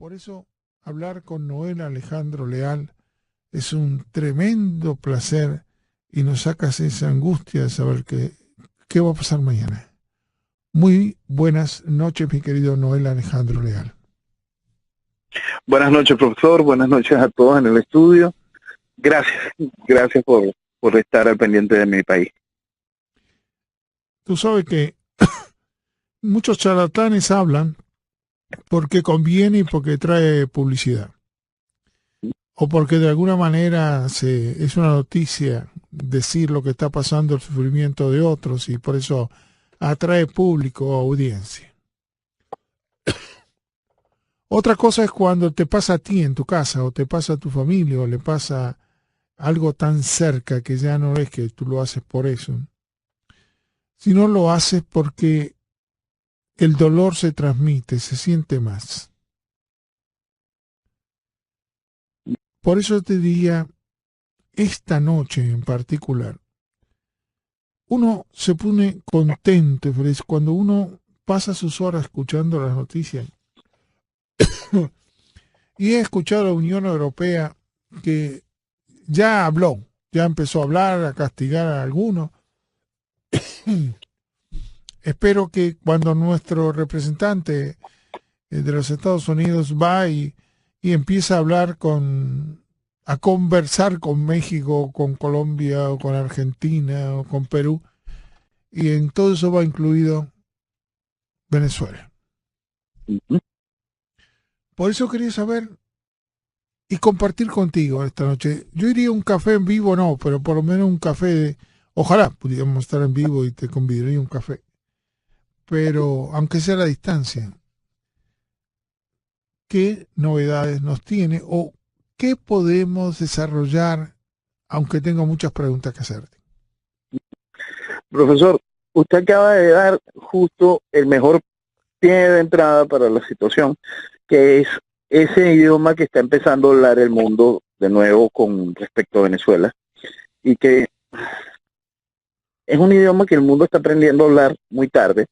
Por eso hablar con Noel Alejandro Leal es un tremendo placer y nos sacas esa angustia de saber qué va a pasar mañana. Muy buenas noches, mi querido Noel Alejandro Leal. Buenas noches, profesor. Buenas noches a todos en el estudio. Gracias por estar al pendiente de mi país. Tú sabes que muchos charlatanes hablan porque conviene y porque trae publicidad. O porque de alguna manera es una noticia decir lo que está pasando, el sufrimiento de otros, y por eso atrae público o audiencia. Otra cosa es cuando te pasa a ti en tu casa, o te pasa a tu familia, o le pasa algo tan cerca que ya no es que tú lo haces por eso, sino lo haces porque el dolor se transmite, se siente más. Por eso te diría, esta noche en particular, uno se pone contento y feliz cuando uno pasa sus horas escuchando las noticias. Y he escuchado a la Unión Europea que ya habló, ya empezó a hablar, a castigar a algunos. Espero que cuando nuestro representante de los Estados Unidos va y empieza a hablar a conversar con México, con Colombia, o con Argentina, o con Perú, y en todo eso va incluido Venezuela. Por eso quería saber y compartir contigo esta noche. Yo iría a un café en vivo, no, pero por lo menos un café, ojalá pudiéramos estar en vivo y te convidaría a un café, pero aunque sea a la distancia, ¿qué novedades nos tiene o qué podemos desarrollar, aunque tengo muchas preguntas que hacerte? Profesor, usted acaba de dar justo el mejor pie de entrada para la situación, que es ese idioma que está empezando a hablar el mundo de nuevo con respecto a Venezuela, y que es un idioma que el mundo está aprendiendo a hablar muy tarde,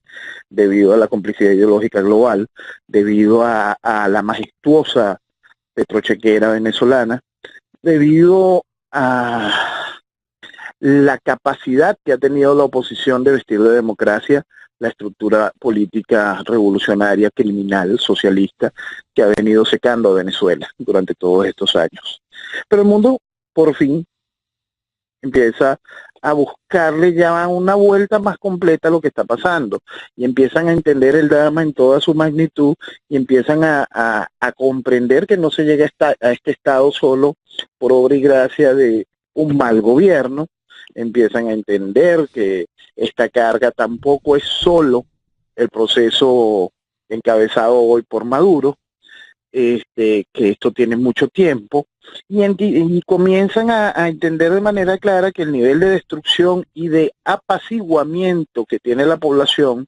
debido a la complicidad ideológica global, debido a la majestuosa petrochequera venezolana, debido a la capacidad que ha tenido la oposición de vestir de democracia la estructura política revolucionaria, criminal, socialista, que ha venido secando a Venezuela durante todos estos años. Pero el mundo, por fin, empieza a buscarle ya una vuelta más completa a lo que está pasando, y empiezan a entender el drama en toda su magnitud, y empiezan a comprender que no se llega a este estado solo por obra y gracia de un mal gobierno. Empiezan a entender que esta carga tampoco es solo el proceso encabezado hoy por Maduro, que esto tiene mucho tiempo, y comienzan a entender de manera clara que el nivel de destrucción y de apaciguamiento que tiene la población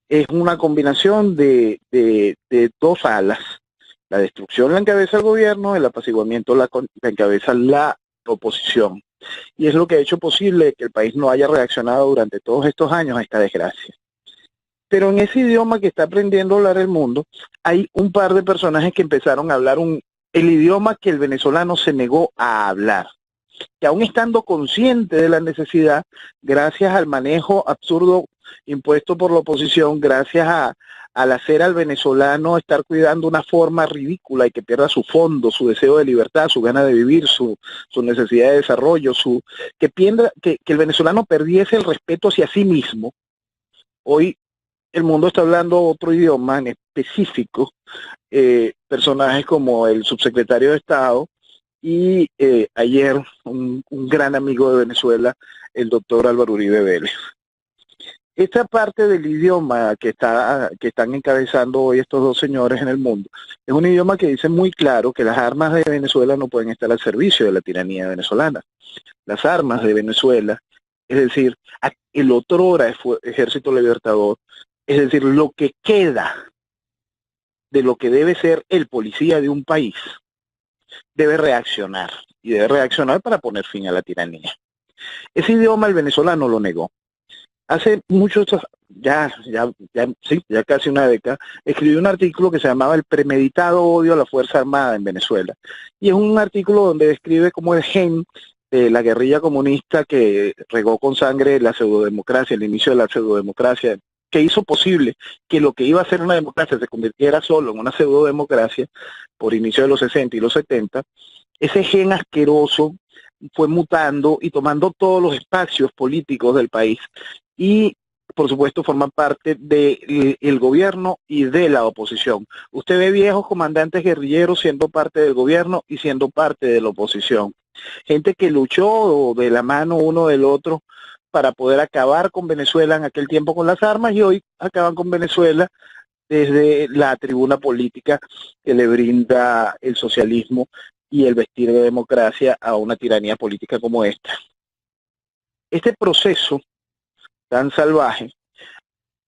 es una combinación de dos alas. La destrucción la encabeza el gobierno, el apaciguamiento la encabeza la oposición. Y es lo que ha hecho posible que el país no haya reaccionado durante todos estos años a esta desgracia. Pero en ese idioma que está aprendiendo a hablar el mundo, hay un par de personajes que empezaron a hablar el idioma que el venezolano se negó a hablar, que aún estando consciente de la necesidad, gracias al manejo absurdo impuesto por la oposición, gracias al hacer al venezolano estar cuidando una forma ridícula y que pierda su fondo, su deseo de libertad, su gana de vivir, su necesidad de desarrollo, que el venezolano perdiese el respeto hacia sí mismo. Hoy el mundo está hablando otro idioma en específico, personajes como el subsecretario de Estado y ayer un gran amigo de Venezuela, el doctor Álvaro Uribe Vélez. Esta parte del idioma que están encabezando hoy estos dos señores en el mundo es un idioma que dice muy claro que las armas de Venezuela no pueden estar al servicio de la tiranía venezolana. Las armas de Venezuela, es decir, el otrora Ejército Libertador, es decir, lo que queda de lo que debe ser el policía de un país, debe reaccionar, y debe reaccionar para poner fin a la tiranía. Ese idioma el venezolano lo negó. Hace muchos, sí, ya casi una década, escribió un artículo que se llamaba El premeditado odio a la Fuerza Armada en Venezuela. Y es un artículo donde describe cómo el gen de la guerrilla comunista que regó con sangre la pseudodemocracia, el inicio de la pseudodemocracia, que hizo posible que lo que iba a ser una democracia se convirtiera solo en una pseudodemocracia por inicio de los 60 y los 70, ese gen asqueroso fue mutando y tomando todos los espacios políticos del país y por supuesto forman parte del gobierno y de la oposición. Usted ve viejos comandantes guerrilleros siendo parte del gobierno y siendo parte de la oposición. Gente que luchó de la mano uno del otro para poder acabar con Venezuela en aquel tiempo con las armas y hoy acaban con Venezuela desde la tribuna política que le brinda el socialismo y el vestir de democracia a una tiranía política como esta. Este proceso tan salvaje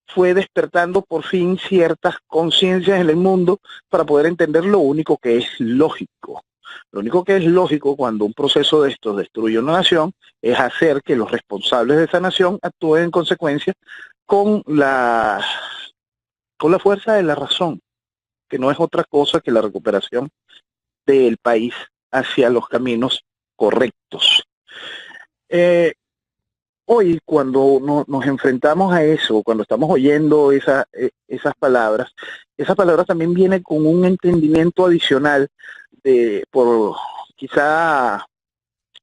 fue despertando por fin ciertas conciencias en el mundo para poder entender lo único que es lógico. Lo único que es lógico cuando un proceso de estos destruye una nación es hacer que los responsables de esa nación actúen en consecuencia con la fuerza de la razón, que no es otra cosa que la recuperación del país hacia los caminos correctos. Hoy, cuando nos enfrentamos a eso, cuando estamos oyendo esas palabras también vienen con un entendimiento adicional por quizá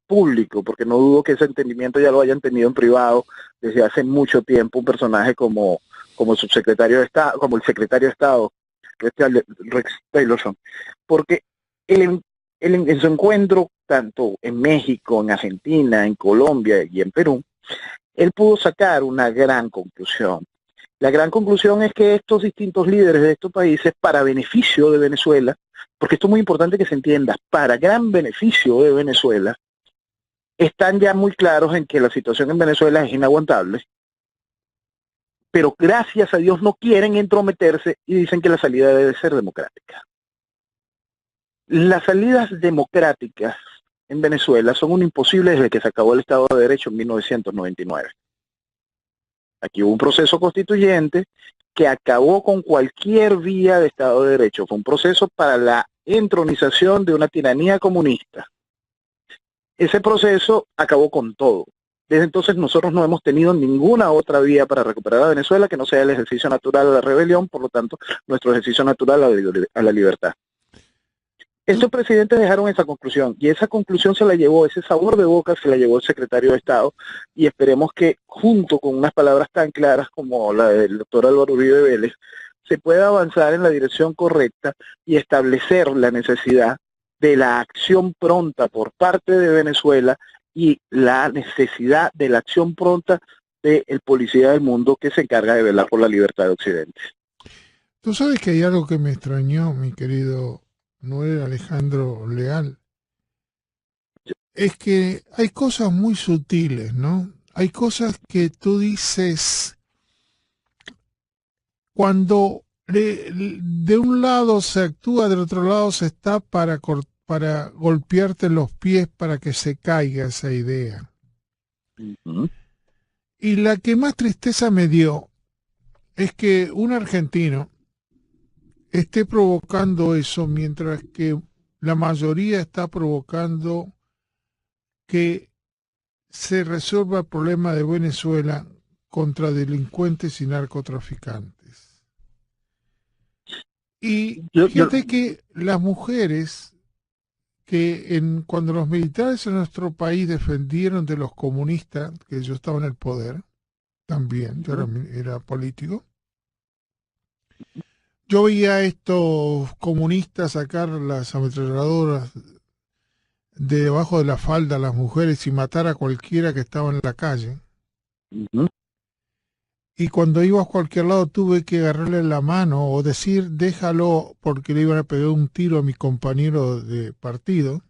público, porque no dudo que ese entendimiento ya lo hayan tenido en privado desde hace mucho tiempo un personaje como el subsecretario de Estado, como el secretario de Estado, Rex Tillerson, porque en su encuentro, tanto en México, en Argentina, en Colombia y en Perú, él pudo sacar una gran conclusión. La gran conclusión es que estos distintos líderes de estos países, para beneficio de Venezuela, porque esto es muy importante que se entienda, para gran beneficio de Venezuela, están ya muy claros en que la situación en Venezuela es inaguantable, pero gracias a Dios no quieren entrometerse y dicen que la salida debe ser democrática. Las salidas democráticas en Venezuela son un imposible desde que se acabó el Estado de Derecho en 1999. Aquí hubo un proceso constituyente que acabó con cualquier vía de Estado de Derecho. Fue un proceso para la entronización de una tiranía comunista. Ese proceso acabó con todo. Desde entonces nosotros no hemos tenido ninguna otra vía para recuperar a Venezuela que no sea el ejercicio natural a la rebelión, por lo tanto, nuestro ejercicio natural a la libertad. Estos presidentes dejaron esa conclusión y esa conclusión se la llevó, ese sabor de boca se la llevó el secretario de Estado y esperemos que junto con unas palabras tan claras como la del doctor Álvaro Uribe Vélez se pueda avanzar en la dirección correcta y establecer la necesidad de la acción pronta por parte de Venezuela y la necesidad de la acción pronta del policía del mundo que se encarga de velar por la libertad de Occidente. Tú sabes que hay algo que me extrañó, mi querido Noel Alejandro Leal, es que hay cosas muy sutiles, ¿no? Hay cosas que tú dices cuando de un lado se actúa, del otro lado se está para golpearte los pies para que se caiga esa idea. Uh-huh. Y la que más tristeza me dio es que un argentino esté provocando eso mientras que la mayoría está provocando que se resuelva el problema de Venezuela contra delincuentes y narcotraficantes. Y fíjate que las mujeres cuando los militares en nuestro país defendieron de los comunistas, que yo estaba en el poder, también, yo era político, yo veía a estos comunistas sacar las ametralladoras de debajo de la falda a las mujeres y matar a cualquiera que estaba en la calle. Uh-huh. Y cuando iba a cualquier lado tuve que agarrarle la mano o decir déjalo porque le iban a pegar un tiro a mi compañero de partido.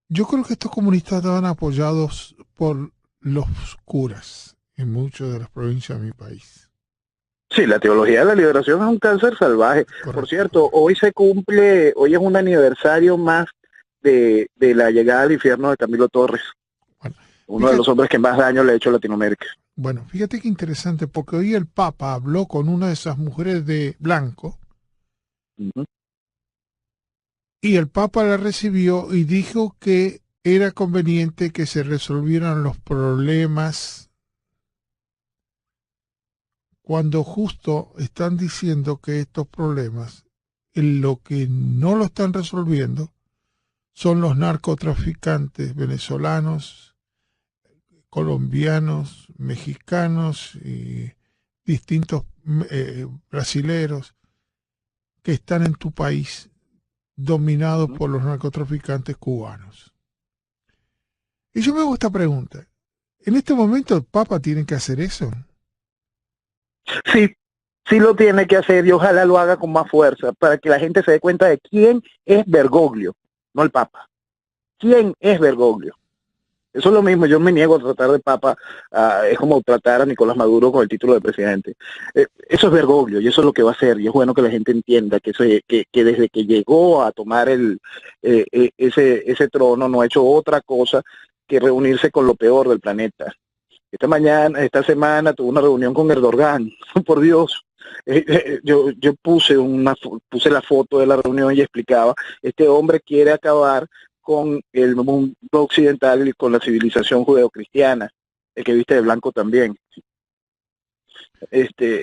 Yo creo que estos comunistas estaban apoyados por los curas en muchas de las provincias de mi país. Sí, la teología de la liberación es un cáncer salvaje. Correcto. Por cierto, hoy es un aniversario más de la llegada al infierno de Camilo Torres. Bueno, uno de los hombres que más daño le ha hecho a Latinoamérica. Bueno, fíjate qué interesante, porque hoy el Papa habló con una de esas mujeres de blanco y el Papa la recibió y dijo que era conveniente que se resolvieran los problemas cuando justo están diciendo que estos problemas, en lo que no lo están resolviendo, son los narcotraficantes venezolanos, colombianos, mexicanos y distintos brasileros que están en tu país dominados por los narcotraficantes cubanos. Y yo me hago esta pregunta. ¿En este momento el Papa tiene que hacer eso? Sí, sí lo tiene que hacer y ojalá lo haga con más fuerza para que la gente se dé cuenta de quién es Bergoglio, no el Papa. ¿Quién es Bergoglio? Eso es lo mismo, yo me niego a tratar de Papa, es como tratar a Nicolás Maduro con el título de presidente. Eso es Bergoglio y eso es lo que va a hacer y es bueno que la gente entienda que desde que llegó a tomar ese trono no ha hecho otra cosa que reunirse con lo peor del planeta. Esta semana tuve una reunión con Erdogan, por Dios. Yo puse la foto de la reunión y explicaba, este hombre quiere acabar con el mundo occidental y con la civilización judeocristiana, el que viste de blanco también.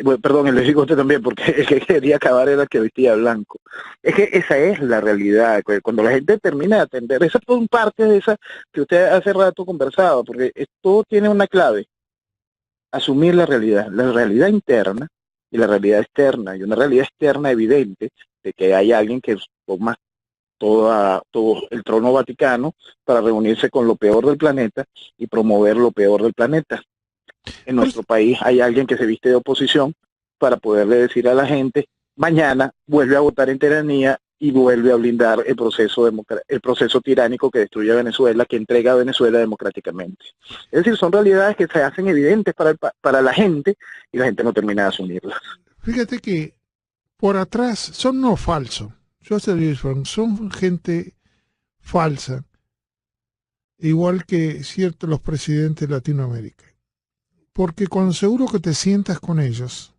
Bueno, perdón, el de bigote también, porque el que quería acabar era el que vestía de blanco. Es que esa es la realidad. Cuando la gente termina de atender, esa es parte de esa que usted hace rato conversaba, porque todo tiene una clave: asumir la realidad interna y la realidad externa, y una realidad externa evidente de que hay alguien que toma todo el trono vaticano para reunirse con lo peor del planeta y promover lo peor del planeta. En nuestro país hay alguien que se viste de oposición para poderle decir a la gente, mañana vuelve a votar en tiranía y vuelve a blindar el proceso tiránico que destruye a Venezuela, que entrega a Venezuela democráticamente. Es decir, son realidades que se hacen evidentes para la gente y la gente no termina de asumirlas. Fíjate que por atrás son no falsos. Son gente falsa, igual que los presidentes de Latinoamérica. Porque con seguro que te sientas con ellos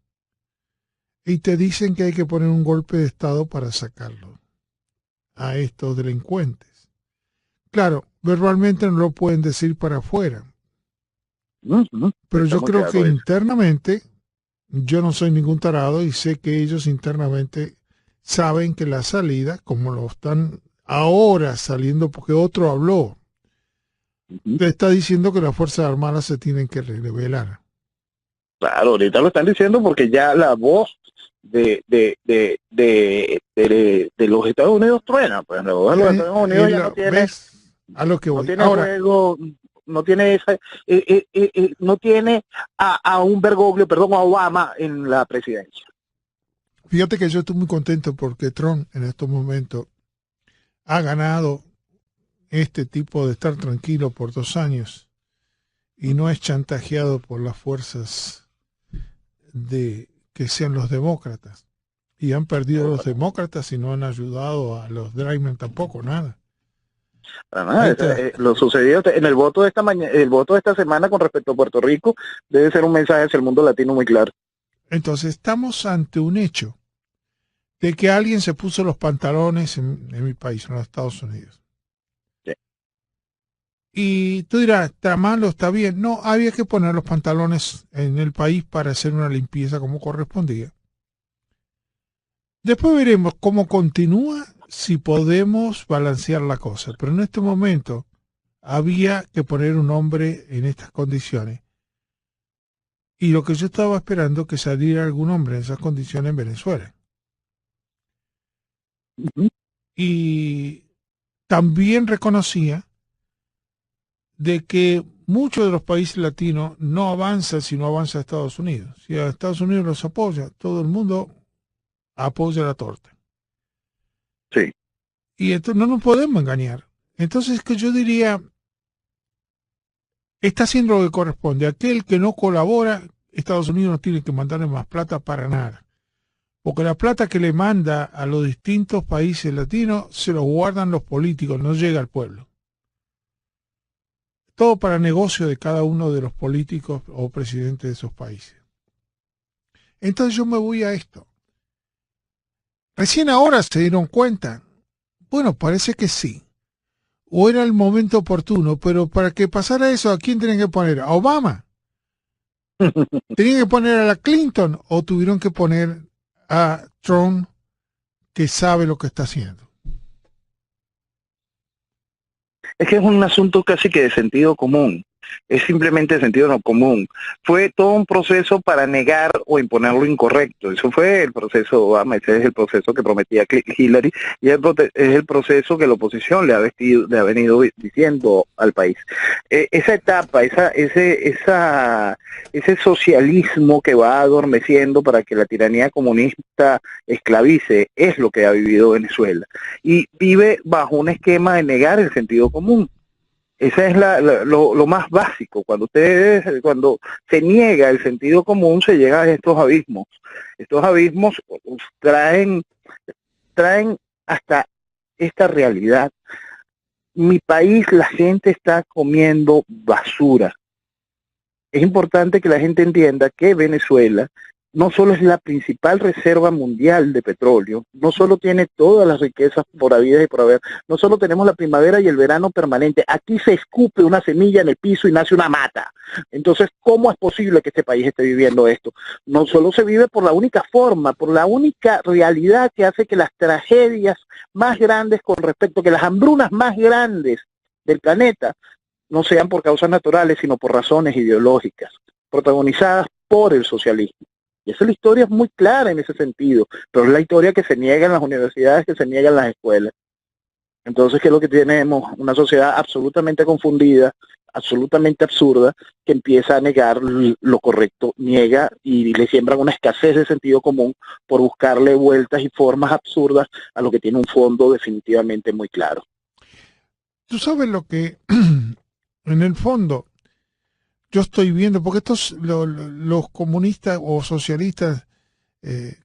y te dicen que hay que poner un golpe de Estado para sacarlo a estos delincuentes. Claro, verbalmente no lo pueden decir para afuera. Pero yo creo que internamente, yo no soy ningún tarado y sé que ellos internamente saben que la salida, como lo están ahora saliendo porque otro habló, te está diciendo que las Fuerzas Armadas se tienen que rebelar. Claro, ahorita lo están diciendo porque ya la voz de los Estados Unidos truena. Pues la voz de los Estados Unidos ya no tiene, a lo que voy. No tiene ahora, juego, no tiene esa, no tiene a un Bergoglio, perdón, a Obama en la presidencia. Fíjate que yo estoy muy contento porque Trump en estos momentos ha ganado este tipo de estar tranquilo por 2 años y no es chantajeado por las fuerzas de que sean los demócratas. Y han perdido los demócratas y no han ayudado a los Dragman tampoco, nada. Lo sucedido en el voto de esta mañana, el voto de esta semana con respecto a Puerto Rico debe ser un mensaje hacia el mundo latino muy claro. Entonces estamos ante un hecho de que alguien se puso los pantalones en mi país, en los Estados Unidos. Sí. Y tú dirás, ¿está mal o está bien? No, había que poner los pantalones en el país para hacer una limpieza como correspondía. Después veremos cómo continúa, si podemos balancear la cosa. Pero en este momento había que poner un hombre en estas condiciones. Y lo que yo estaba esperando que saliera algún hombre en esas condiciones en Venezuela. Y también reconocía de que muchos de los países latinos no avanzan si no avanza Estados Unidos. Si a Estados Unidos los apoya, todo el mundo apoya la torta. Sí. Y esto no nos podemos engañar. Entonces, que yo diría, está haciendo lo que corresponde. Aquel que no colabora, Estados Unidos no tiene que mandarle más plata para nada. Porque la plata que le manda a los distintos países latinos se lo guardan los políticos, no llega al pueblo. todo para negocio de cada uno de los políticos o presidentes de esos países. Entonces yo me voy a esto. Recién ahora se dieron cuenta. Bueno, parece que sí. O era el momento oportuno, pero para que pasara eso, ¿a quién tenían que poner? ¿A Obama? ¿Tenían que poner a la Clinton o tuvieron que poner a Trump, que sabe lo que está haciendo? Es que es un asunto casi que de sentido común. Es simplemente de sentido no común. Fue todo un proceso para negar o imponer lo incorrecto. Eso fue el proceso de Obama, ese es el proceso que prometía Hillary y es el proceso que la oposición le ha venido diciendo al país. Esa etapa, ese socialismo que va adormeciendo para que la tiranía comunista esclavice, es lo que ha vivido Venezuela. Y vive bajo un esquema de negar el sentido común. Esa es lo más básico. Cuando se niega el sentido común, se llega a estos abismos. Estos abismos traen hasta esta realidad. Mi país, la gente está comiendo basura. Es importante que la gente entienda que Venezuela no solo es la principal reserva mundial de petróleo, no solo tiene todas las riquezas por habidas y por haber, no solo tenemos la primavera y el verano permanente, aquí se escupe una semilla en el piso y nace una mata. Entonces, ¿cómo es posible que este país esté viviendo esto? No solo se vive por la única forma, por la única realidad que hace que las tragedias más grandes con respecto, que las hambrunas más grandes del planeta no sean por causas naturales, sino por razones ideológicas, protagonizadas por el socialismo. Y esa la historia es muy clara en ese sentido, pero es la historia que se niega en las universidades, que se niega en las escuelas. Entonces, ¿qué es lo que tenemos? Una sociedad absolutamente confundida, absolutamente absurda, que empieza a negar lo correcto, niega y le siembran una escasez de sentido común por buscarle vueltas y formas absurdas a lo que tiene un fondo definitivamente muy claro. Tú sabes lo que, en el fondo, yo estoy viendo, porque los comunistas o socialistas,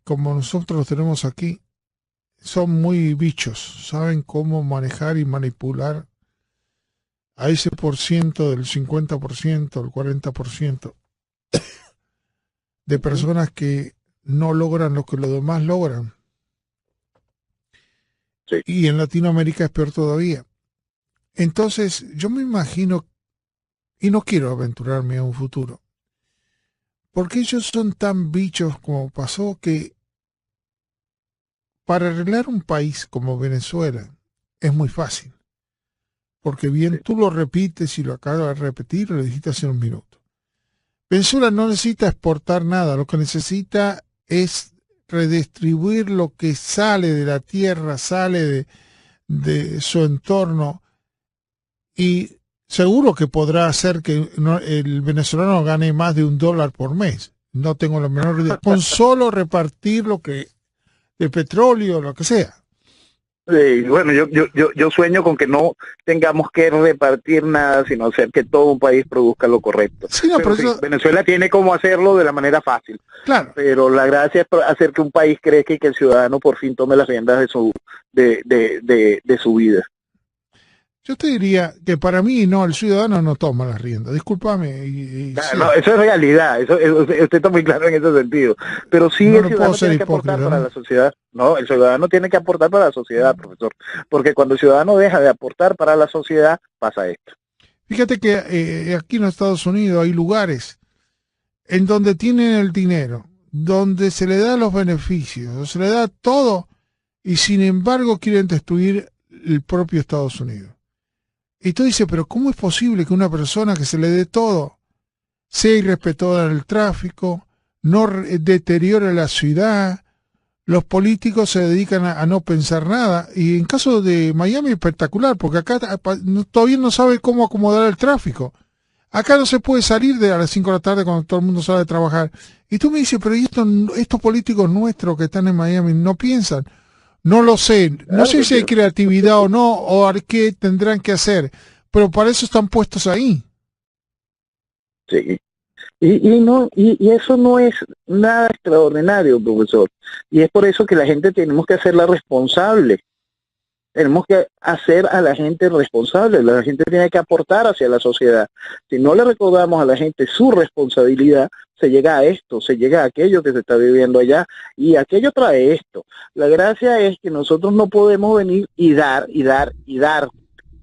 como nosotros los tenemos aquí, son muy bichos, saben cómo manejar y manipular a ese % del 50%, el 40% de personas que no logran lo que los demás logran. Sí. Y en Latinoamérica es peor todavía. Entonces, yo me imagino, y no quiero aventurarme a un futuro, porque ellos son tan bichos como pasó que para arreglar un país como Venezuela es muy fácil. Porque bien tú lo repites y lo acabas de repetir, lo dijiste hace un minuto. Venezuela no necesita exportar nada, lo que necesita es redistribuir lo que sale de la tierra, sale de su entorno, y seguro que podrá hacer que el venezolano gane más de $1 por mes. No tengo la menor idea. Con solo repartir lo que de petróleo, lo que sea. Sí, bueno, yo sueño con que no tengamos que repartir nada, sino hacer que todo un país produzca lo correcto. Sí, no, pero sí, eso, Venezuela tiene cómo hacerlo de la manera fácil. claro. Pero la gracia es hacer que un país crezca y que el ciudadano por fin tome las riendas de su vida. Yo te diría que para mí no, el ciudadano no toma las riendas. Discúlpame. Sí. No, eso es realidad, usted está muy claro en ese sentido. Pero sí, no el ciudadano tiene que aportar para la sociedad. No, el ciudadano tiene que aportar para la sociedad, profesor. Porque cuando el ciudadano deja de aportar para la sociedad, pasa esto. Fíjate que aquí en los Estados Unidos hay lugares en donde tienen el dinero, donde se le da los beneficios, se le da todo, y sin embargo quieren destruir el propio Estados Unidos. Y tú dices, pero ¿cómo es posible que una persona que se le dé todo sea irrespetuosa en el tráfico, no deteriore la ciudad? Los políticos se dedican a no pensar nada. Y en caso de Miami es espectacular, porque acá todavía no sabe cómo acomodar el tráfico. Acá no se puede salir a las 5 de la tarde cuando todo el mundo sale de trabajar. Y tú me dices, pero ¿y estos políticos nuestros que están en Miami no piensan? No lo sé, no sé si hay creatividad o no, o qué tendrán que hacer, pero para eso están puestos ahí. Sí. Y eso no es nada extraordinario, profesor. Y es por eso que la gente tenemos que hacerla responsable. Tenemos que hacer a la gente responsable, la gente tiene que aportar hacia la sociedad. Si no le recordamos a la gente su responsabilidad, se llega a esto, se llega a aquello que se está viviendo allá, y aquello trae esto. La gracia es que nosotros no podemos venir y dar, y dar, y dar.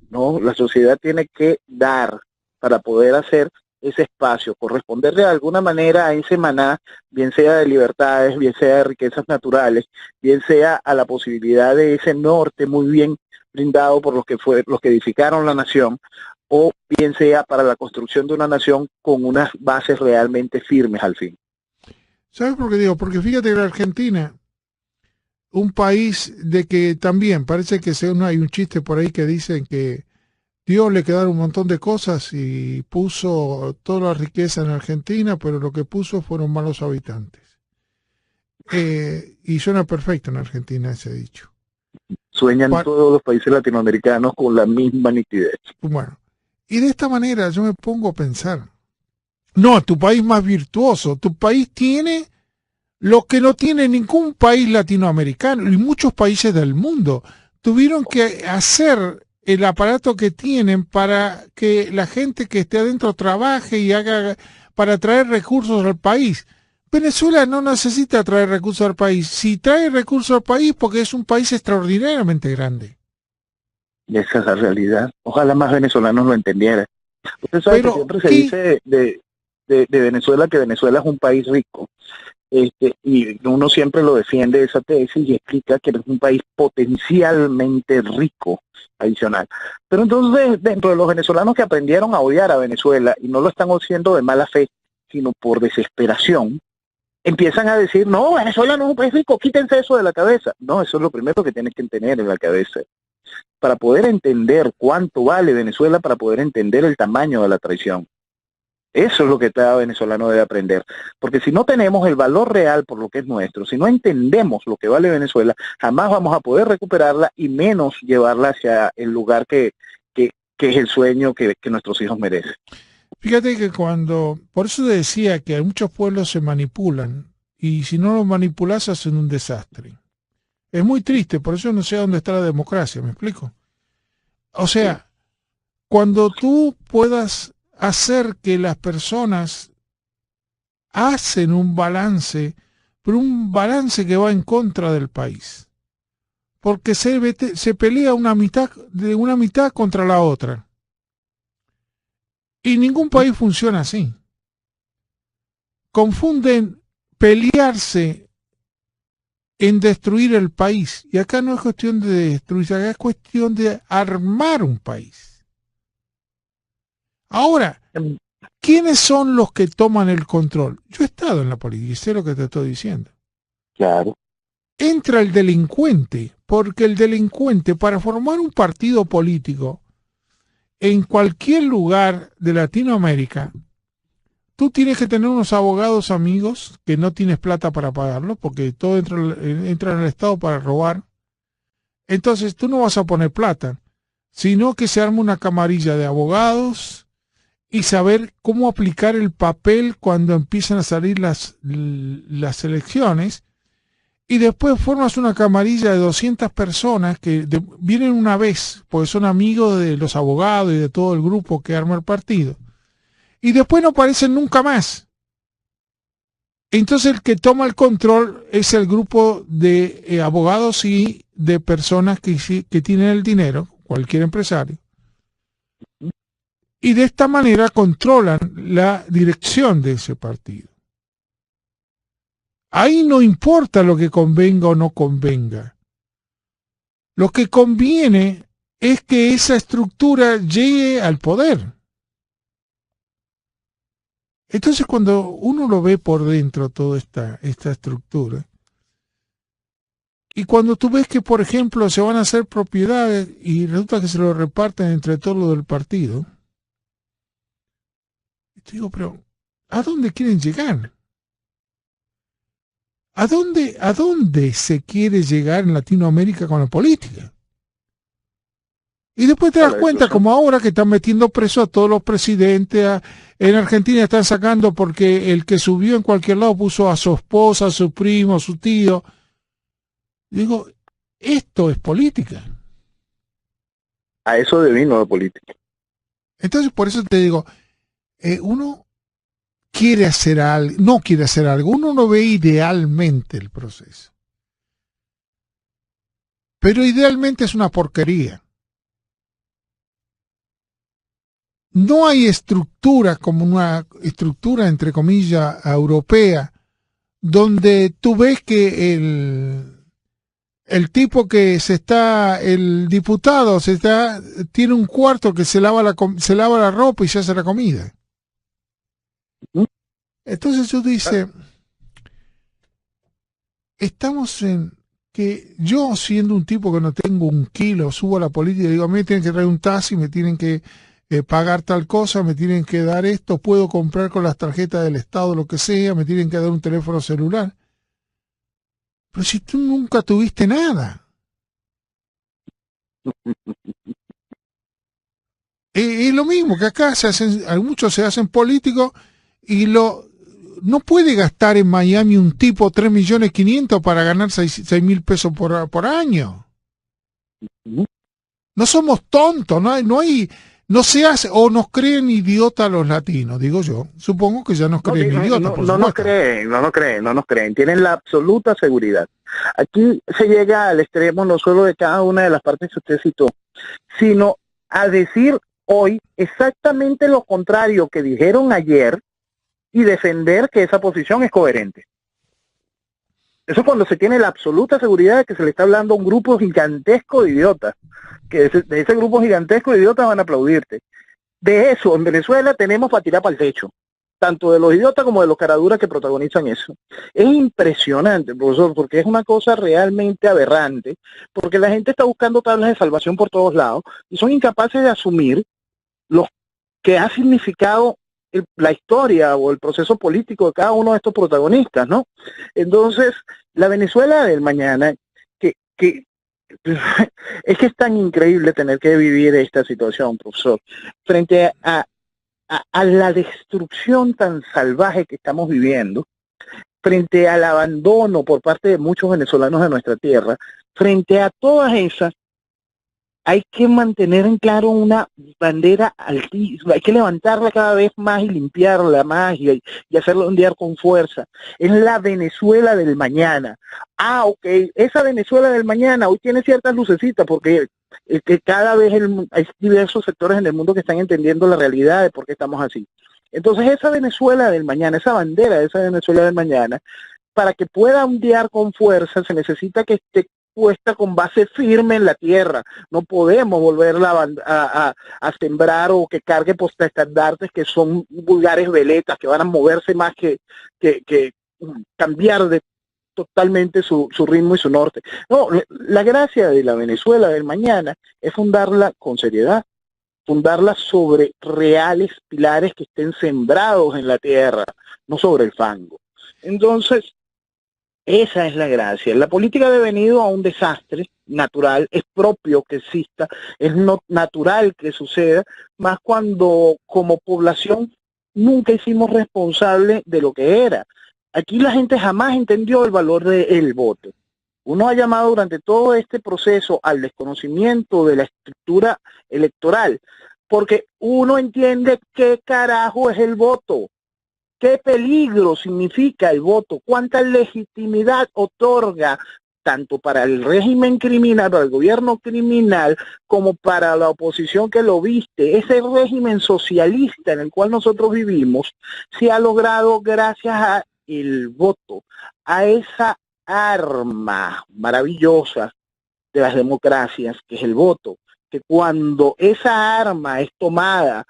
No, la sociedad tiene que dar para poder hacer ese espacio, corresponder de alguna manera a ese maná, bien sea de libertades, bien sea de riquezas naturales, bien sea a la posibilidad de ese norte muy bien brindado por los que edificaron la nación, o bien sea para la construcción de una nación con unas bases realmente firmes al fin. ¿Sabes por qué digo? Porque fíjate que la Argentina, un país de que también parece que hay un chiste por ahí que dicen que Dios le quedaron un montón de cosas y puso toda la riqueza en Argentina, pero lo que puso fueron malos habitantes. Y suena perfecto en Argentina ese dicho. Sueñan todos los países latinoamericanos con la misma nitidez. Bueno, y de esta manera yo me pongo a pensar, no, tu país más virtuoso, tu país tiene lo que no tiene ningún país latinoamericano y muchos países del mundo. Tuvieron que hacer el aparato que tienen para que la gente que esté adentro trabaje y haga para traer recursos al país. Venezuela no necesita traer recursos al país. Si trae recursos al país porque es un país extraordinariamente grande. Y esa es la realidad. Ojalá más venezolanos lo entendieran. Usted sabe que siempre se dice de Venezuela que Venezuela es un país rico. Y uno siempre lo defiende esa tesis y explica que es un país potencialmente rico adicional. Pero entonces, dentro de los venezolanos que aprendieron a odiar a Venezuela, y no lo están haciendo de mala fe, sino por desesperación, empiezan a decir, no, Venezuela no es un país rico, quítense eso de la cabeza. No, eso es lo primero que tienes que tener en la cabeza. Para poder entender cuánto vale Venezuela, para poder entender el tamaño de la traición. Eso es lo que cada venezolano debe aprender, porque si no tenemos el valor real por lo que es nuestro, si no entendemos lo que vale Venezuela, jamás vamos a poder recuperarla y menos llevarla hacia el lugar que es el sueño que nuestros hijos merecen. Fíjate que por eso decía que muchos pueblos se manipulan y si no los manipulas hacen un desastre. Es muy triste, por eso no sé dónde está la democracia, ¿me explico? O sea, cuando tú puedas hacer que las personas hacen un balance, pero un balance que va en contra del país. Porque se pelea una mitad contra la otra. Y ningún país funciona así. Confunden pelearse en destruir el país. Y acá no es cuestión de destruirse, acá es cuestión de armar un país. Ahora, ¿quiénes son los que toman el control? Yo he estado en la política y sé lo que te estoy diciendo. Claro. Entra el delincuente, porque el delincuente, para formar un partido político en cualquier lugar de Latinoamérica, tú tienes que tener unos abogados amigos que no tienes plata para pagarlo, porque todo entra en el Estado para robar. Entonces tú no vas a poner plata, sino que se arma una camarilla de abogados y saber cómo aplicar el papel cuando empiezan a salir las elecciones. Y después formas una camarilla de 200 personas que vienen una vez, porque son amigos de los abogados y de todo el grupo que arma el partido. Y después no aparecen nunca más. Entonces el que toma el control es el grupo de abogados y de personas que tienen el dinero, cualquier empresario. Y de esta manera controlan la dirección de ese partido. Ahí no importa lo que convenga o no convenga. Lo que conviene es que esa estructura llegue al poder. Entonces cuando uno lo ve por dentro toda esta estructura, y cuando tú ves que, por ejemplo, se van a hacer propiedades y resulta que se lo reparten entre todos los del partido, te digo, pero ¿a dónde quieren llegar? ¿A dónde se quiere llegar en Latinoamérica con la política? Y después te das cuenta, como ahora que están metiendo preso a todos los presidentes, en Argentina están sacando porque el que subió en cualquier lado puso a su esposa, a su primo, a su tío. Digo, esto es política. A eso devino la política. Entonces, por eso te digo, uno quiere hacer algo, no quiere hacer algo, uno no ve idealmente el proceso. Pero idealmente es una porquería. No hay estructura como una estructura, entre comillas, europea, donde tú ves que el tipo que el diputado tiene un cuarto que se lava la ropa y se hace la comida. Entonces tú dices, estamos en que yo, siendo un tipo que no tengo un kilo, subo a la política y digo, a mí me tienen que traer un taxi, me tienen que pagar tal cosa, me tienen que dar esto, puedo comprar con las tarjetas del Estado lo que sea, me tienen que dar un teléfono celular. Pero si tú nunca tuviste nada. Es lo mismo que acá muchos se hacen políticos y no puede gastar en Miami un tipo 3.500.000 para ganar 6.000 pesos por año. No somos tontos, no se hace, o nos creen idiotas los latinos, digo yo. Supongo que ya nos creen idiotas. No nos creen. Tienen la absoluta seguridad. Aquí se llega al extremo no solo de cada una de las partes que usted citó, sino a decir hoy exactamente lo contrario que dijeron ayer y defender que esa posición es coherente. Eso es cuando se tiene la absoluta seguridad de que se le está hablando a un grupo gigantesco de idiotas, que de ese grupo gigantesco de idiotas van a aplaudirte. De eso, en Venezuela tenemos para tirar para el techo, tanto de los idiotas como de los caraduras que protagonizan eso. Es impresionante, profesor, porque es una cosa realmente aberrante, porque la gente está buscando tablas de salvación por todos lados y son incapaces de asumir lo que ha significado la historia o el proceso político de cada uno de estos protagonistas, ¿no? Entonces, la Venezuela del mañana, que es que es tan increíble tener que vivir esta situación, profesor, frente a la destrucción tan salvaje que estamos viviendo, frente al abandono por parte de muchos venezolanos de nuestra tierra, frente a todas esas, hay que mantener en claro una bandera altísima, hay que levantarla cada vez más y limpiarla más y hacerla ondear con fuerza. Es la Venezuela del mañana. Ok, esa Venezuela del mañana hoy tiene ciertas lucecitas porque que cada vez hay diversos sectores en el mundo que están entendiendo la realidad de por qué estamos así. Entonces esa Venezuela del mañana, esa bandera de esa Venezuela del mañana, para que pueda ondear con fuerza se necesita que esté puesta con base firme en la tierra. No podemos volverla a sembrar o que cargue postestandartes que son vulgares veletas que van a moverse más que cambiar totalmente su ritmo y su norte. No, la gracia de la Venezuela del mañana es fundarla con seriedad, fundarla sobre reales pilares que estén sembrados en la tierra, no sobre el fango. Entonces, esa es la gracia. La política ha devenido a un desastre natural, es propio que exista, es natural que suceda, más cuando como población nunca hicimos responsable de lo que era. Aquí la gente jamás entendió el valor del voto. Uno ha llamado durante todo este proceso al desconocimiento de la estructura electoral, porque uno entiende qué carajo es el voto. ¿Qué peligro significa el voto? ¿Cuánta legitimidad otorga tanto para el régimen criminal, para el gobierno criminal, como para la oposición que lo viste? Ese régimen socialista en el cual nosotros vivimos se ha logrado gracias al voto, a esa arma maravillosa de las democracias, que es el voto, que cuando esa arma es tomada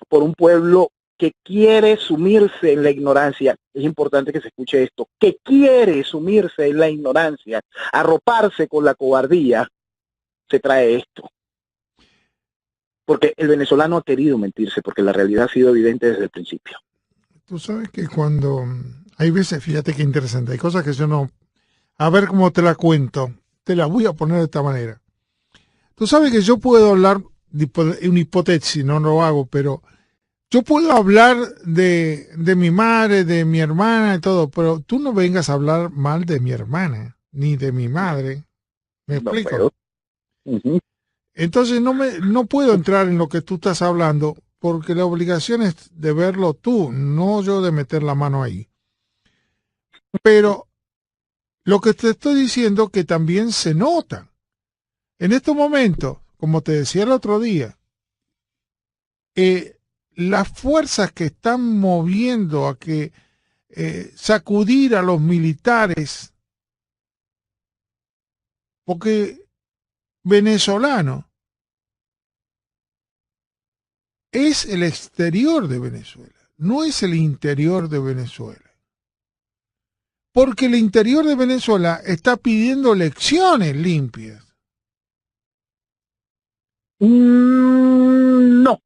por un pueblo que quiere sumirse en la ignorancia, es importante que se escuche esto, que quiere sumirse en la ignorancia, arroparse con la cobardía, se trae esto. Porque el venezolano ha querido mentirse, porque la realidad ha sido evidente desde el principio. Tú sabes que cuando hay veces, fíjate qué interesante, hay cosas que yo no, a ver cómo te la cuento, te la voy a poner de esta manera. Tú sabes que yo puedo hablar, una hipótesis, no lo hago, pero yo puedo hablar de mi madre, de mi hermana y todo, pero tú no vengas a hablar mal de mi hermana, ni de mi madre. ¿Me explico? Uh-huh. Entonces no puedo entrar en lo que tú estás hablando porque la obligación es de verlo tú, no yo de meter la mano ahí. Pero lo que te estoy diciendo que también se nota. En estos momentos, como te decía el otro día, las fuerzas que están moviendo a que sacudir a los militares, porque venezolano es el exterior de Venezuela, no es el interior de Venezuela. Porque el interior de Venezuela está pidiendo elecciones limpias. No,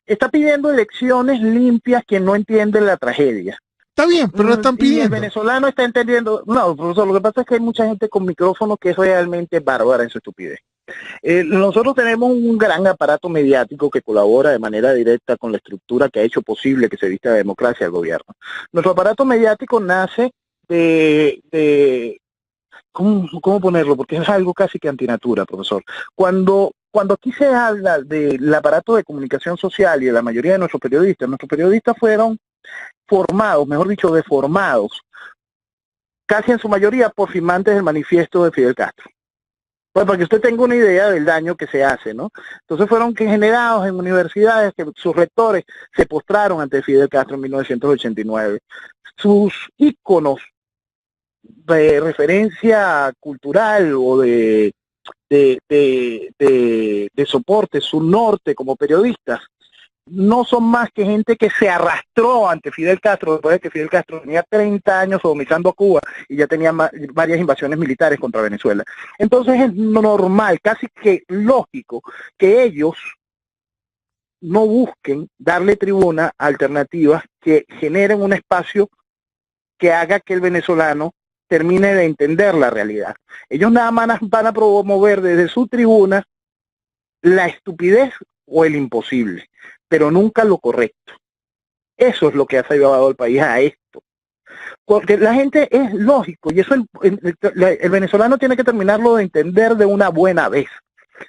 está pidiendo elecciones limpias que no entienden la tragedia. Está bien, pero lo están Y el pidiendo. venezolano está entendiendo. No, profesor, lo que pasa es que hay mucha gente con micrófono que es realmente bárbara en su estupidez. Nosotros tenemos un gran aparato mediático que colabora de manera directa con la estructura que ha hecho posible que se vista la democracia al gobierno. Nuestro aparato mediático nace ¿cómo ponerlo? Porque es algo casi que antinatura, profesor. Cuando aquí se habla del aparato de comunicación social y de la mayoría de nuestros periodistas fueron formados, mejor dicho, deformados, casi en su mayoría por firmantes del manifiesto de Fidel Castro. Pues para que usted tenga una idea del daño que se hace, ¿no? Entonces fueron generados en universidades que sus rectores se postraron ante Fidel Castro en 1989. Sus íconos de referencia cultural o de soporte, su norte como periodistas, no son más que gente que se arrastró ante Fidel Castro después de que Fidel Castro tenía 30 años sodomizando a Cuba y ya tenía varias invasiones militares contra Venezuela. Entonces es normal, casi que lógico, que ellos no busquen darle tribuna a alternativas que generen un espacio que haga que el venezolano termine de entender la realidad. Ellos nada más van a promover desde su tribuna la estupidez o el imposible, pero nunca lo correcto. Eso es lo que ha llevado al país a esto. Porque la gente es lógico, y eso el venezolano tiene que terminarlo de entender de una buena vez.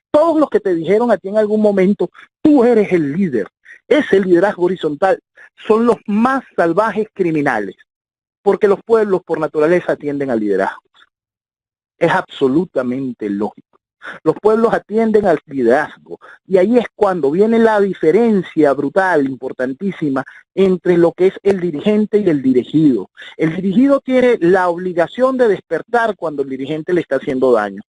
Todos los que te dijeron a ti en algún momento, tú eres el líder, ese liderazgo horizontal, son los más salvajes criminales, porque los pueblos por naturaleza tienden al liderazgo. Es absolutamente lógico. Los pueblos atienden al liderazgo y ahí es cuando viene la diferencia brutal, importantísima, entre lo que es el dirigente y el dirigido. El dirigido tiene la obligación de despertar cuando el dirigente le está haciendo daño,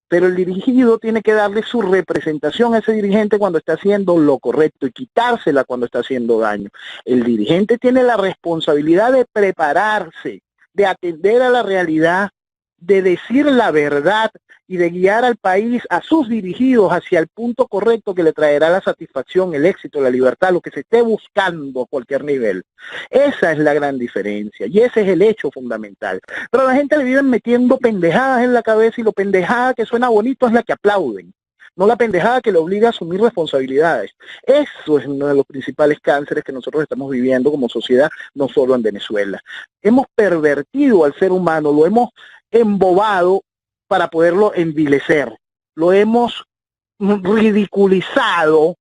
pero el dirigido tiene que darle su representación a ese dirigente cuando está haciendo lo correcto y quitársela cuando está haciendo daño. El dirigente tiene la responsabilidad de prepararse, de atender a la realidad, de decir la verdad y de guiar al país, a sus dirigidos, hacia el punto correcto que le traerá la satisfacción, el éxito, la libertad, lo que se esté buscando a cualquier nivel. Esa es la gran diferencia y ese es el hecho fundamental. Pero a la gente le viven metiendo pendejadas en la cabeza y lo pendejada que suena bonito es la que aplauden, no la pendejada que le obliga a asumir responsabilidades. Eso es uno de los principales cánceres que nosotros estamos viviendo como sociedad, no solo en Venezuela. Hemos pervertido al ser humano, lo hemos embobado para poderlo envilecer, lo hemos ridiculizado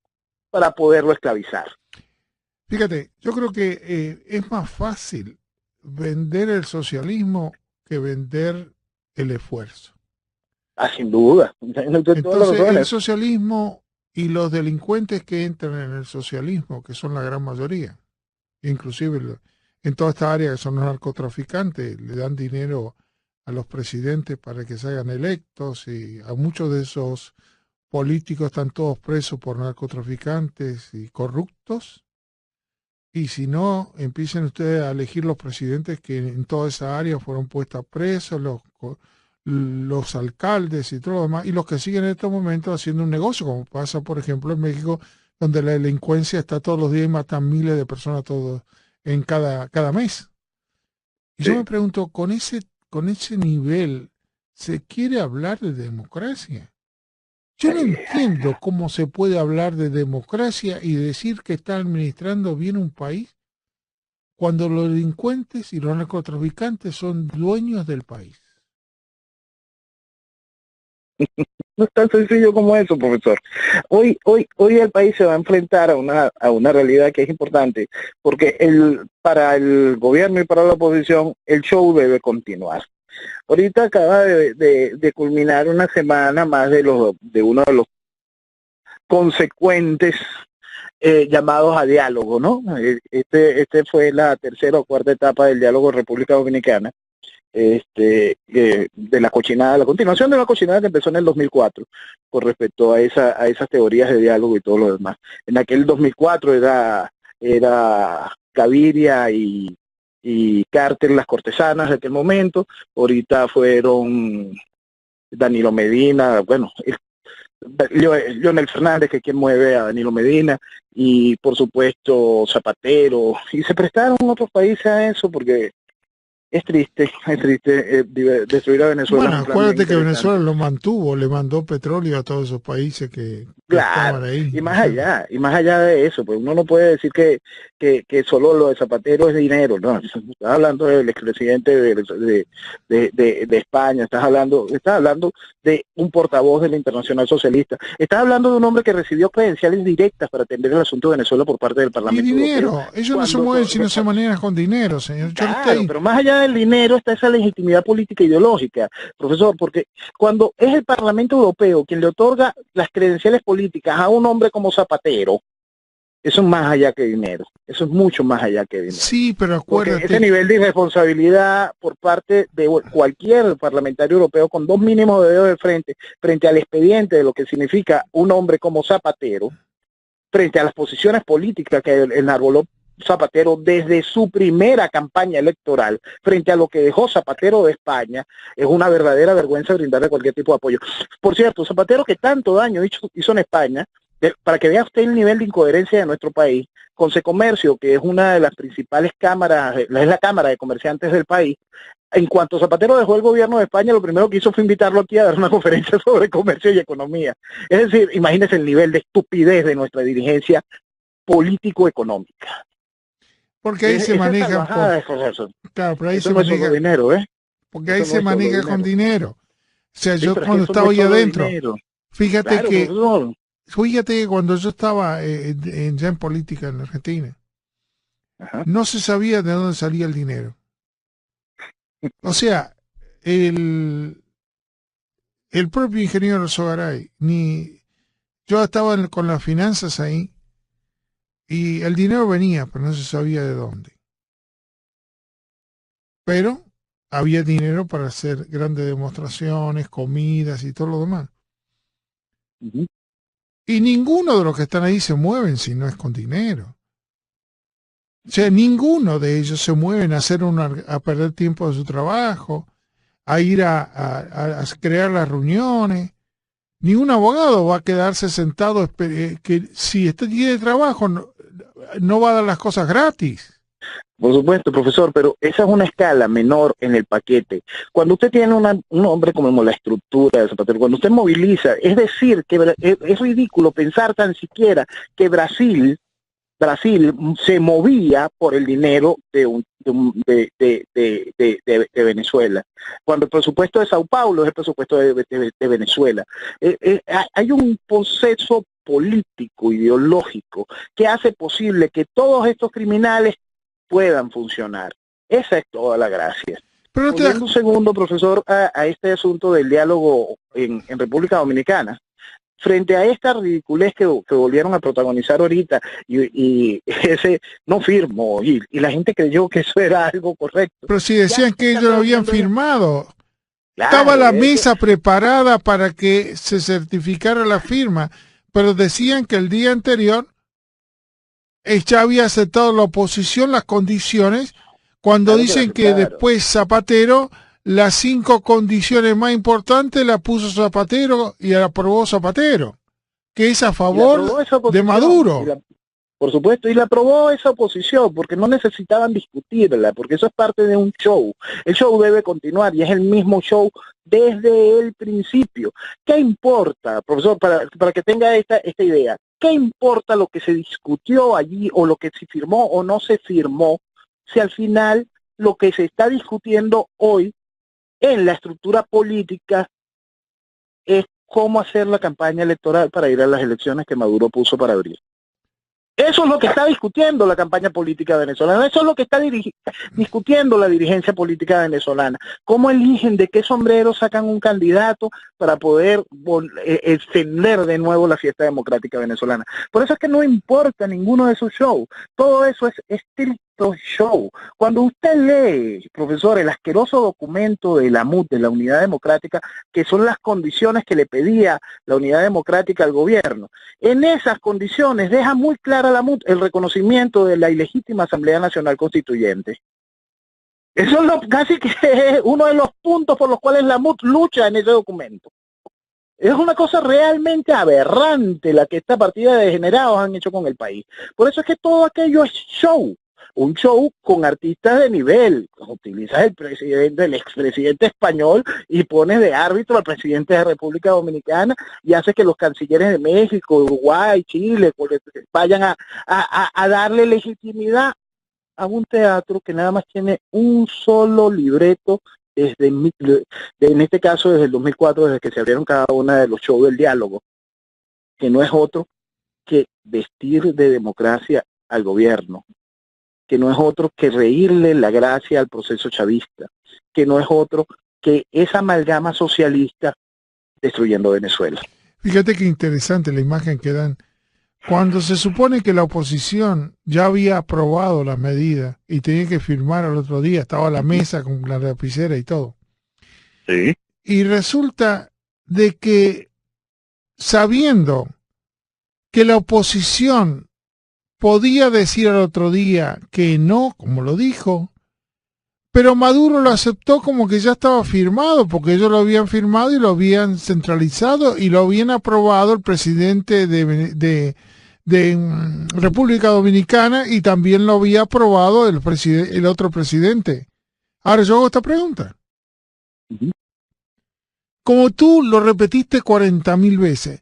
para poderlo esclavizar. Fíjate, yo creo que es más fácil vender el socialismo que vender el esfuerzo. Sin duda. Entonces, el socialismo y los delincuentes que entran en el socialismo, que son la gran mayoría, inclusive en toda esta área que son los narcotraficantes, le dan dinero a los presidentes para que se hagan electos y a muchos de esos políticos están todos presos por narcotraficantes y corruptos. Y si no, empiecen ustedes a elegir los presidentes que en toda esa área fueron puestos presos, los alcaldes y todo lo demás, y los que siguen en estos momentos haciendo un negocio, como pasa, por ejemplo, en México, donde la delincuencia está todos los días y matan miles de personas todos en cada mes. Y yo me pregunto, con ese nivel, ¿se quiere hablar de democracia? Yo no entiendo cómo se puede hablar de democracia y decir que está administrando bien un país cuando los delincuentes y los narcotraficantes son dueños del país. No es tan sencillo como eso, profesor. Hoy el país se va a enfrentar a una realidad que es importante, porque para el gobierno y para la oposición el show debe continuar. Ahorita acaba de culminar una semana más de uno de los consecuentes llamados a diálogo, ¿no? Este fue la tercera o cuarta etapa del diálogo en República Dominicana, de la cochinada, la continuación de la cochinada que empezó en el 2004 con respecto a esas teorías de diálogo y todo lo demás. En aquel 2004 era Gaviria y Carter las cortesanas de aquel momento. Ahorita fueron Danilo Medina, bueno, Leonel Fernández, que es quien mueve a Danilo Medina, y por supuesto Zapatero, y se prestaron otros países a eso porque es triste destruir a Venezuela. Bueno, Es un plan bien acuérdate que Venezuela interesante. lo mantuvo, le mandó petróleo a todos esos países que estaban Claro, ahí. y más allá de eso, pues uno no puede decir que solo lo de Zapatero es dinero, no, estás hablando del expresidente de España, estás hablando de un portavoz de la Internacional Socialista, estás hablando de un hombre que recibió credenciales directas para atender el asunto de Venezuela por parte del Y Parlamento Europeo, dinero, ellos no se cuando mueven si no se manejan con dinero, señor. Yo no claro, estoy, pero más allá del dinero está esa legitimidad política e ideológica, profesor, porque cuando es el Parlamento Europeo quien le otorga las credenciales políticas a un hombre como Zapatero, eso es más allá que dinero, eso es mucho más allá que dinero. sí, pero Porque ese acuérdate nivel de irresponsabilidad por parte de cualquier parlamentario europeo con dos mínimos de dedos de frente, frente al expediente de lo que significa un hombre como Zapatero, frente a las posiciones políticas que enarboló Zapatero desde su primera campaña electoral, frente a lo que dejó Zapatero de España, es una verdadera vergüenza brindarle cualquier tipo de apoyo. Por cierto, Zapatero que tanto daño hizo en España, para que vea usted el nivel de incoherencia de nuestro país, Consecomercio, que es una de las principales cámaras, es la cámara de comerciantes del país, en cuanto Zapatero dejó el gobierno de España, lo primero que hizo fue invitarlo aquí a dar una conferencia sobre comercio y economía. Es decir, imagínense el nivel de estupidez de nuestra dirigencia político-económica. porque ahí se Esa es manejan por, salvajada de eso. claro, pero ahí Eso se no es solo maneja, dinero, ¿eh? porque ahí Eso no se es solo maneja con dinero. dinero. O sea, Sí, yo pero es que cuando eso no estaba es ahí solo adentro, dinero. fíjate Claro, que, profesor. fíjate que cuando yo estaba ya en política en Argentina, Ajá. no se sabía de dónde salía el dinero. O sea, el, el propio ingeniero Sogaray, ni yo estaba con las finanzas ahí y el dinero venía, pero no se sabía de dónde. Pero había dinero para hacer grandes demostraciones, comidas y todo lo demás. Ujú. Y ninguno de los que están ahí se mueven si no es con dinero. O sea, ninguno de ellos se mueven a a perder tiempo de su trabajo, a ir a crear las reuniones. Ningún abogado va a quedarse sentado que si este tiene trabajo no va a dar las cosas gratis. Por supuesto, profesor, pero esa es una escala menor en el paquete. Cuando usted tiene un hombre como la estructura de Zapatero, cuando usted moviliza, es decir, que es ridículo pensar tan siquiera que Brasil se movía por el dinero de Venezuela, cuando el presupuesto de Sao Paulo es el presupuesto de Venezuela. Hay un proceso político, ideológico, que hace posible que todos estos criminales puedan funcionar. Esa es toda la gracia. Pero no te das, Volviendo un segundo, profesor, a este asunto del diálogo en República Dominicana, frente a esta ridiculez que volvieron a protagonizar ahorita y ese no firmo y la gente creyó que eso era algo correcto. pero si Ya decían se que están ellos lo habían reuniendo, firmado, estaba claro, la mesa preparada para que se certificara la firma, pero decían que el día anterior ya había aceptado la oposición las condiciones, cuando claro que la dicen que aceptaron. después Zapatero las 5 condiciones más importantes las puso Zapatero y la aprobó Zapatero, que es a Y la favor aprobó esa de oposición, Maduro. por supuesto, y la aprobó esa oposición, porque no necesitaban discutirla, porque eso es parte de un show. El show debe continuar y es el mismo show desde el principio. ¿Qué importa, profesor, para que tenga esta idea? ¿Qué importa lo que se discutió allí o lo que se firmó o no se firmó, si al final lo que se está discutiendo hoy en la estructura política es cómo hacer la campaña electoral para ir a las elecciones que Maduro puso para abril. Eso es lo que está discutiendo la campaña política venezolana, eso es lo que está discutiendo la dirigencia política venezolana. ¿Cómo eligen, de qué sombrero sacan un candidato para poder extender de nuevo la fiesta democrática venezolana? Por eso es que no importa ninguno de esos shows, todo eso es estricto show. Cuando usted lee, profesor, el asqueroso documento de la MUD, de la Unidad Democrática, que son las condiciones que le pedía la Unidad Democrática al gobierno, en esas condiciones deja muy clara la MUD el reconocimiento de la ilegítima Asamblea Nacional Constituyente. Eso es casi que es uno de los puntos por los cuales la MUD lucha en ese documento. Es una cosa realmente aberrante la que esta partida de degenerados han hecho con el país. Por eso es que todo aquello es show. Un show con artistas de nivel. Utilizas el expresidente español y pones de árbitro al presidente de República Dominicana y haces que los cancilleres de México, Uruguay, Chile vayan a darle legitimidad a un teatro que nada más tiene un solo libreto en este caso desde el 2004, desde que se abrieron cada uno de los shows del diálogo, que no es otro que vestir de democracia al gobierno, que no es otro que reírle la gracia al proceso chavista, que no es otro que esa amalgama socialista destruyendo Venezuela. Fíjate qué interesante la imagen que dan. Cuando se supone que la oposición ya había aprobado las medidas y tenía que firmar al otro día, estaba a la mesa con la lapicera y todo. Sí. Y resulta de que, sabiendo que la oposición podía decir al otro día que no, como lo dijo, pero Maduro lo aceptó como que ya estaba firmado, porque ellos lo habían firmado y lo habían centralizado y lo habían aprobado el presidente de República Dominicana y también lo había aprobado el otro presidente. Ahora yo hago esta pregunta. Como tú lo repetiste 40.000 veces,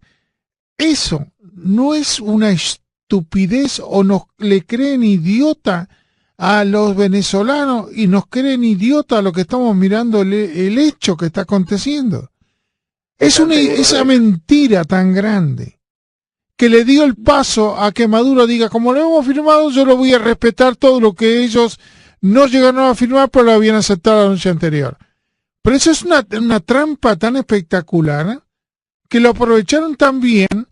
¿eso no es una estupidez o nos le creen idiota a los venezolanos y nos creen idiota a lo que estamos mirando el hecho que está aconteciendo? Es esa mentira tan grande que le dio el paso a que Maduro diga, como lo hemos firmado, yo lo voy a respetar todo lo que ellos no llegaron a firmar, pero lo habían aceptado la noche anterior. Pero eso es una trampa tan espectacular que lo aprovecharon tan bien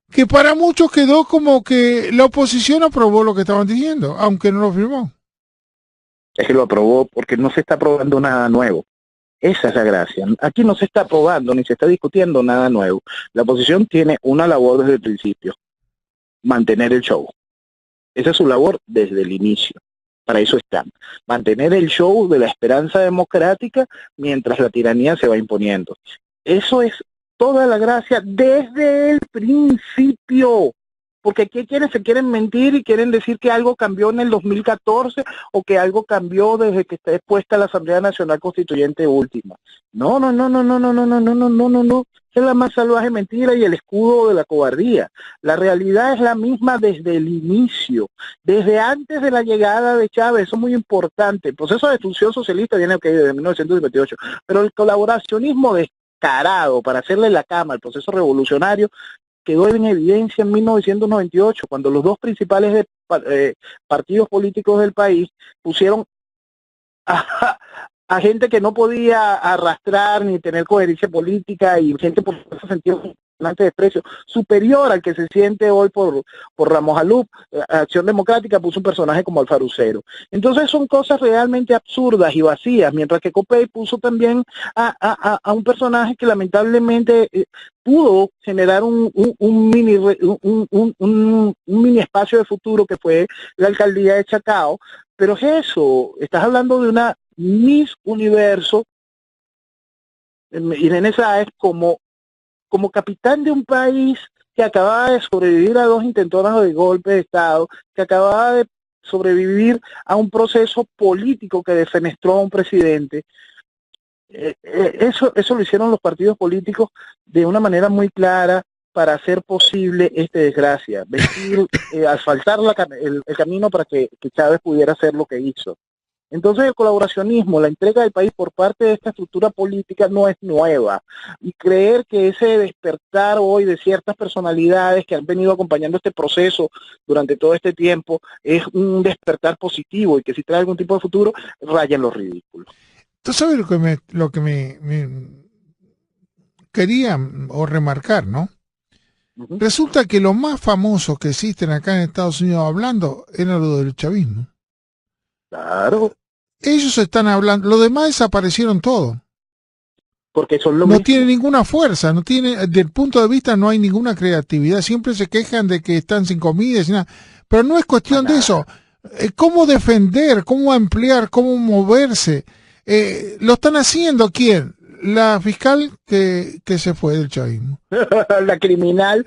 que para muchos quedó como que la oposición aprobó lo que estaban diciendo, aunque no lo firmó. Es que lo aprobó porque no se está aprobando nada nuevo. Esa es la gracia. Aquí no se está aprobando ni se está discutiendo nada nuevo. La oposición tiene una labor desde el principio: mantener el show. Esa es su labor desde el inicio. Para eso están. Mantener el show de la esperanza democrática mientras la tiranía se va imponiendo. Eso es toda la gracia desde el principio. Porque aquí se quieren mentir y quieren decir que algo cambió en el 2014 o que algo cambió desde que está expuesta la Asamblea Nacional Constituyente última. No. Es la más salvaje mentira y el escudo de la cobardía. La realidad es la misma desde el inicio, desde antes de la llegada de Chávez. Eso es muy importante. El proceso de destrucción socialista viene de 1958, pero el colaboracionismo descarado para hacerle la cama al proceso revolucionario quedó en evidencia en 1998, cuando los dos principales partidos políticos del país pusieron a gente que no podía arrastrar ni tener coherencia política y gente por eso sentía un desprecio superior al que se siente hoy por Ramos Alup. Acción Democrática puso un personaje como Alfarucero. Entonces son cosas realmente absurdas y vacías, mientras que Copey puso también a un personaje que lamentablemente pudo generar un mini espacio de futuro que fue la alcaldía de Chacao. Pero es eso, estás hablando de una Miss Universo, Irene Sáez, como capitán de un país que acababa de sobrevivir a dos intentonas de golpe de Estado, que acababa de sobrevivir a un proceso político que defenestró a un presidente. Eso lo hicieron los partidos políticos de una manera muy clara para hacer posible esta desgracia, asfaltar el camino para que Chávez pudiera hacer lo que hizo. Entonces el colaboracionismo, la entrega del país por parte de esta estructura política no es nueva. Y creer que ese despertar hoy de ciertas personalidades que han venido acompañando este proceso durante todo este tiempo es un despertar positivo y que si trae algún tipo de futuro, raya en lo ridículo. Tú sabes lo que me quería o remarcar, ¿no? Resulta que los más famosos que existen acá en Estados Unidos hablando era lo del chavismo. Claro. Ellos están hablando, los demás desaparecieron todo. Porque son lo no mismo. tiene ninguna fuerza, no tiene, desde el punto de vista no hay ninguna creatividad, siempre se quejan de que están sin comida, sin nada. Pero no es cuestión de eso. ¿Cómo defender, cómo ampliar, cómo moverse? ¿Lo están haciendo quién? La fiscal que se fue del chavismo. La criminal.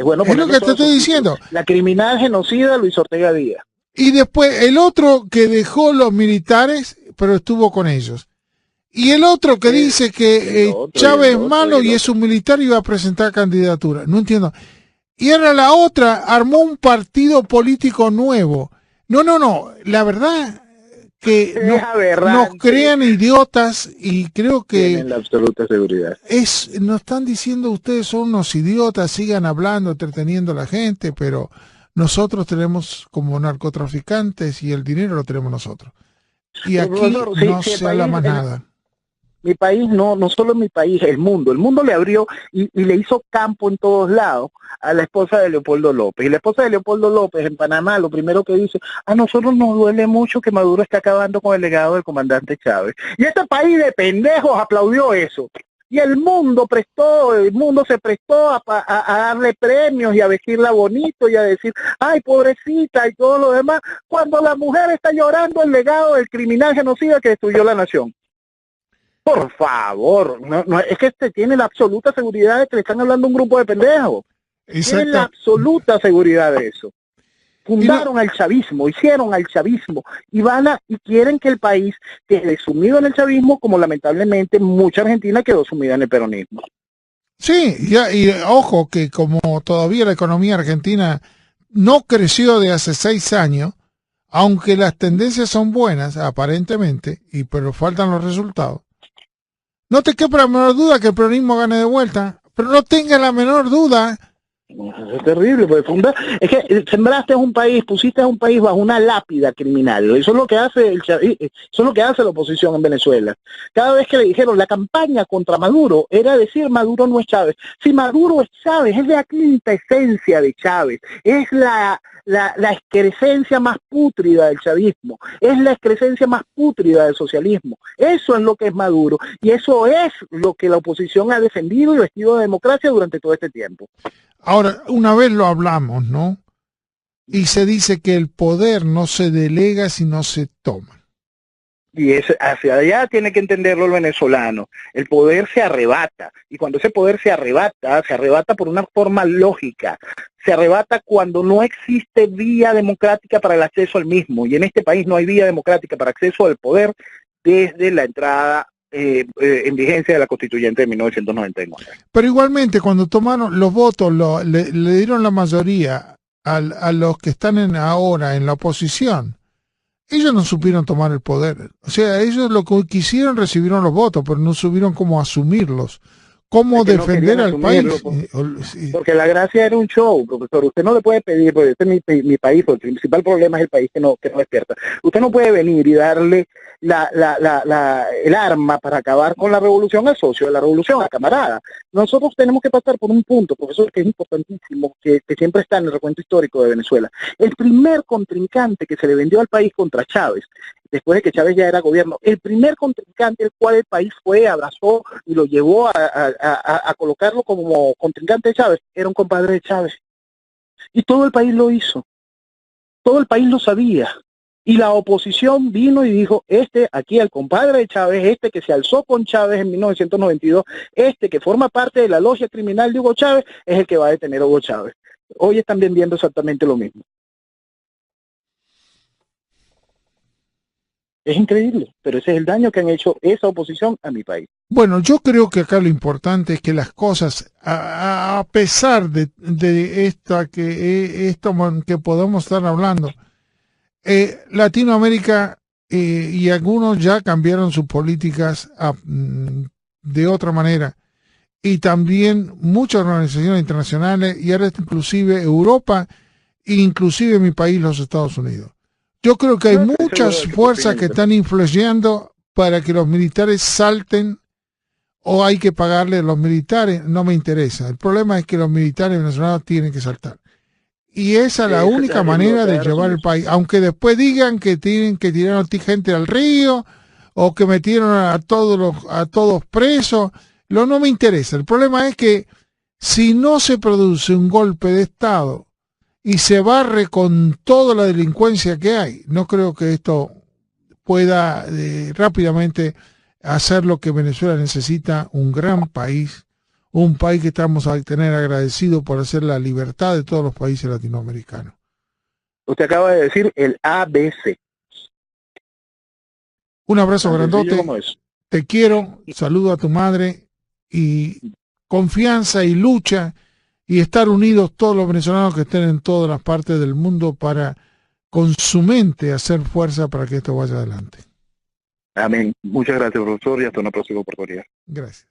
Bueno, es lo que te estoy diciendo. La criminal genocida Luis Ortega Díaz. Y después el otro que dejó los militares, pero estuvo con ellos. Y el otro que dice que Chávez es malo y es un militar y va a presentar candidatura. No entiendo. Y ahora la otra armó un partido político nuevo. No. La verdad que nos crean idiotas y creo que tienen la absoluta seguridad. Nos están diciendo ustedes son unos idiotas, sigan hablando, entreteniendo a la gente, pero nosotros tenemos como narcotraficantes y el dinero lo tenemos nosotros. Y aquí no se habla más nada. Mi país, no solo mi país, el mundo le abrió y le hizo campo en todos lados a la esposa de Leopoldo López. Y la esposa de Leopoldo López en Panamá lo primero que dice, a nosotros nos duele mucho que Maduro esté acabando con el legado del comandante Chávez. Y este país de pendejos aplaudió eso. Y el mundo se prestó a darle premios y a vestirla bonito y a decir, ay, pobrecita y todo lo demás, cuando la mujer está llorando el legado del criminal genocida que destruyó la nación. Por favor, no, es que tiene la absoluta seguridad de que le están hablando a un grupo de pendejos. Tienen la absoluta seguridad de eso. Fundaron al chavismo, hicieron al chavismo y y quieren que el país quede sumido en el chavismo, como lamentablemente mucha Argentina quedó sumida en el peronismo. Sí, y ojo que como todavía la economía argentina no creció de hace 6 años, aunque las tendencias son buenas aparentemente, pero faltan los resultados. No te quepa la menor duda que el peronismo gane de vuelta, pero no tenga la menor duda. Es terrible, porque es que sembraste un país, pusiste a un país bajo una lápida criminal. Eso es lo que hace eso es lo que hace la oposición en Venezuela. Cada vez que le dijeron la campaña contra Maduro era decir Maduro no es Chávez. Si Maduro es Chávez, es la quinta esencia de Chávez, es la excrescencia más pútrida del chavismo, es la excrescencia más pútrida del socialismo. Eso es lo que es Maduro y eso es lo que la oposición ha defendido y vestido de democracia durante todo este tiempo. Ahora, una vez lo hablamos, ¿no? Y se dice que el poder no se delega sino se toma. Y hacia allá tiene que entenderlo el venezolano. El poder se arrebata. Y cuando ese poder se arrebata por una forma lógica. Se arrebata cuando no existe vía democrática para el acceso al mismo. Y en este país no hay vía democrática para acceso al poder desde la entrada en vigencia de la Constituyente de 1999. Pero igualmente cuando tomaron los votos, le dieron la mayoría a los que están ahora en la oposición. Ellos no supieron tomar el poder. O sea, ellos lo que quisieron recibieron los votos, pero no supieron cómo asumirlos. ¿Cómo defender al país? Porque la gracia era un show, profesor. Usted no le puede pedir, porque este es mi país, porque el principal problema es el país que no despierta. Usted no puede venir y darle el arma para acabar con la revolución al socio de la revolución, al camarada. Nosotros tenemos que pasar por un punto, profesor, que es importantísimo, que siempre está en el recuento histórico de Venezuela. El primer contrincante que se le vendió al país contra Chávez, después de que Chávez ya era gobierno, el primer contrincante el cual el país abrazó y lo llevó a colocarlo como contrincante de Chávez, era un compadre de Chávez. Y todo el país lo hizo. Todo el país lo sabía. Y la oposición vino y dijo, aquí el compadre de Chávez, que se alzó con Chávez en 1992, que forma parte de la logia criminal de Hugo Chávez, es el que va a detener a Hugo Chávez. Hoy están vendiendo exactamente lo mismo. Es increíble, pero ese es el daño que han hecho esa oposición a mi país. Bueno, yo creo que acá lo importante es que las cosas, a pesar de esto que podemos estar hablando, Latinoamérica y algunos ya cambiaron sus políticas de otra manera. Y también muchas organizaciones internacionales, y ahora inclusive Europa, e inclusive mi país, los Estados Unidos. Yo creo que hay No, estoy seguro muchas de que tu fuerzas opinión que es están influyendo para que los militares salten, o hay que pagarle a los militares, no me interesa. El problema es que los militares venezolanos tienen que saltar. Y esa es la única es lo manera que de da llevar razón. el país. Aunque después digan que tienen que tirar gente al río o que metieron a todos presos, no me interesa. El problema es que si no se produce un golpe de Estado y se barre con toda la delincuencia que hay, no creo que esto pueda rápidamente hacer lo que Venezuela necesita, un gran país, un país que estamos a tener agradecido por hacer la libertad de todos los países latinoamericanos. Usted acaba de decir el ABC. Un abrazo Tan sencillo grandote, como eso. te quiero, saludo a tu madre y confianza y lucha y estar unidos todos los venezolanos que estén en todas las partes del mundo para con su mente hacer fuerza para que esto vaya adelante. Amén. Muchas gracias, profesor, y hasta una próxima oportunidad. Gracias.